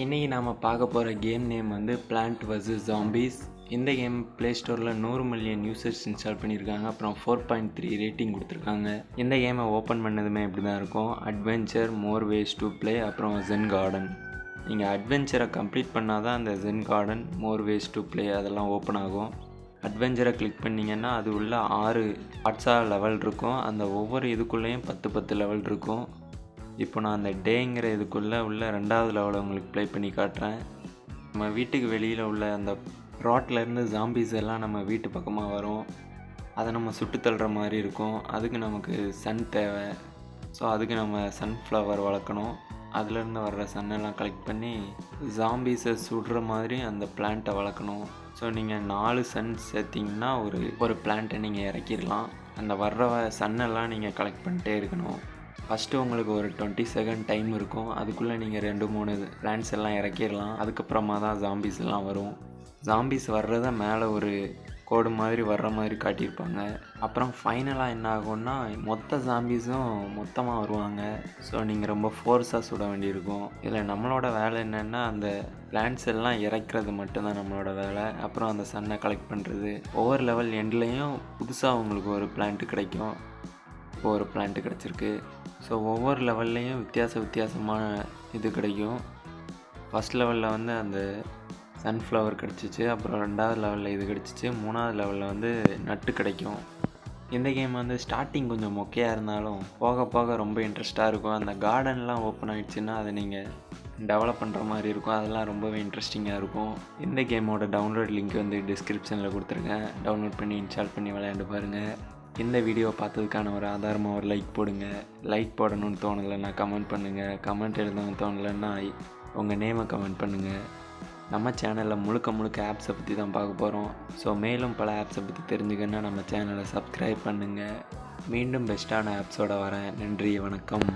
இன்றைக்கி நாம் பார்க்க போகிற கேம் நேம் வந்து பிளான்ட் vs ஜாம்பீஸ். இந்த கேம் ப்ளே ஸ்டோரில் 100 மில்லியன் யூசர்ஸ் இன்ஸ்டால் பண்ணியிருக்காங்க. அப்புறம் 4.3 ரேட்டிங் கொடுத்துருக்காங்க. இந்த கேமை ஓப்பன் பண்ணதுமே இப்படி தான் இருக்கும். Adventure, more ways to play, அப்புறம் ஜென் கார்டன். நீங்கள் அட்வென்ச்சரை கம்ப்ளீட் பண்ணால் தான் அந்த zen garden, more ways to play அதெல்லாம் ஓப்பன் ஆகும். அட்வென்ச்சரை கிளிக் பண்ணிங்கன்னா அது உள்ள 6 பார்ட்ஸாக லெவல் இருக்கும். அந்த ஒவ்வொரு இதுக்குள்ளேயும் 10 லெவல் இருக்கும். இப்போ நான் அந்த டேங்கிற இதுக்குள்ளே உள்ள 2வது லெவலை உங்களுக்கு ப்ளே பண்ணி காட்டுறேன். நம்ம வீட்டுக்கு வெளியில் உள்ள அந்த ராட்லேருந்து ஜாம்பீஸ் எல்லாம் நம்ம வீட்டு பக்கமாக வரும். அதை நம்ம சுட்டு தள்ளுற மாதிரி இருக்கும். அதுக்கு நமக்கு சன் தேவை. ஸோ அதுக்கு நம்ம சன்ஃப்ளவர் வளர்க்கணும். அதுலேருந்து வர்ற சன்னெல்லாம் கலெக்ட் பண்ணி ஜாம்பீஸை சுடுற மாதிரி அந்த பிளான்ட்டை வளர்க்கணும். ஸோ நீங்கள் 4 சன் சேர்த்திங்கன்னா ஒரு பிளான்ட்டை நீங்கள் இறக்கிடலாம். அந்த வர்ற சன்னெல்லாம் நீங்கள் கலெக்ட் பண்ணிட்டே இருக்கணும். ஃபஸ்ட்டு உங்களுக்கு ஒரு 20 செகண்ட் டைம் இருக்கும். அதுக்குள்ளே நீங்கள் 2-3 பிளான்ட்ஸ் எல்லாம் இறக்கிடலாம். அதுக்கப்புறமா தான் ஜாம்பீஸ் எல்லாம் வரும். ஜாம்பீஸ் வர்றத மேலே ஒரு கோடு மாதிரி வர்ற மாதிரி காட்டியிருப்பாங்க. அப்புறம் ஃபைனலாக என்ன ஆகும்னா மொத்த ஜாம்பீஸும் மொத்தமாக வருவாங்க. ஸோ நீங்கள் ரொம்ப ஃபோர்ஸாக சுட வேண்டியிருக்கும். இதில் நம்மளோட வேலை என்னென்னா அந்த பிளான்ட்ஸ் எல்லாம் இறக்கிறது மட்டும்தான் நம்மளோட வேலை. அப்புறம் அந்த சன்னை கலெக்ட் பண்ணுறது. ஒவ்வொரு லெவல் எண்ட்லேயும் புதுசாக உங்களுக்கு ஒரு பிளான்ட்டு கிடைக்கும். இப்போ ஒரு பிளான்ட்டு கிடச்சிருக்கு. ஸோ ஒவ்வொரு லெவல்லையும் வித்தியாசமான இது கிடைக்கும். ஃபஸ்ட் லெவலில் வந்து அந்த சன்ஃப்ளவர் கிடச்சிச்சு. அப்புறம் 2வது லெவலில் இது கிடச்சிச்சு. 3வது லெவலில் வந்து நட்டு கிடைக்கும். இந்த கேம் வந்து ஸ்டார்டிங் கொஞ்சம் மொக்கையாக இருந்தாலும் போக போக ரொம்ப இன்ட்ரெஸ்ட்டாக இருக்கும். அந்த கார்டன்லாம் ஓப்பன் ஆகிடுச்சுன்னா அதை நீங்கள் டெவலப் பண்ணுற மாதிரி இருக்கும். அதெல்லாம் ரொம்பவே இன்ட்ரெஸ்டிங்காக இருக்கும். இந்த கேமோட டவுன்லோட் லிங்க் வந்து டிஸ்கிரிப்ஷனில் கொடுத்துருக்கேன். டவுன்லோட் பண்ணி இன்ஸ்டால் பண்ணி விளையாண்டு பாருங்கள். இந்த வீடியோ பார்த்ததுக்கான ஒரு ஆதாரமாக ஒரு லைக் போடுங்க. லைக் போடணும்னு தோணலைன்னா கமெண்ட் பண்ணுங்கள். கமெண்ட் எழுதணும்னு தோணலைன்னா உங்கள் நேமை கமெண்ட் பண்ணுங்கள். நம்ம சேனலில் முழுக்க ஆப்ஸை பற்றி தான் பார்க்க போகிறோம். ஸோ மேலும் பல ஆப்ஸை பற்றி தெரிஞ்சுக்கன்னா நம்ம சேனலை சப்ஸ்கிரைப் பண்ணுங்கள். மீண்டும் பெஸ்ட்டான ஆப்ஸோடு வரேன். நன்றி, வணக்கம்.